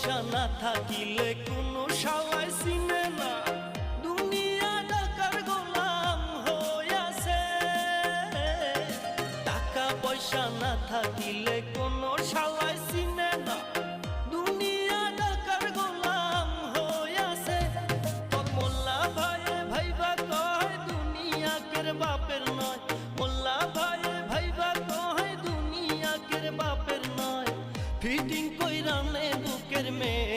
পয়সা না থাকিলে কোনো শালায় চিনে না, দুনিয়া টাকার গোলাম হইয়াছে। টাকা পয়সা না থাকিলে কোনো শালায় চিনে না, দুনিয়া টাকার গোলাম হইয়াছে। তোর মোল্লা ভাইয়ে ভাইবা কয় দুনিয়া কের বাপের নয়, মোল্লা ভাইয়ে ভাইবা কয় দুনিয়া কের বাপের নয়। ফিটিং কইরা নে বুকের মেয়ে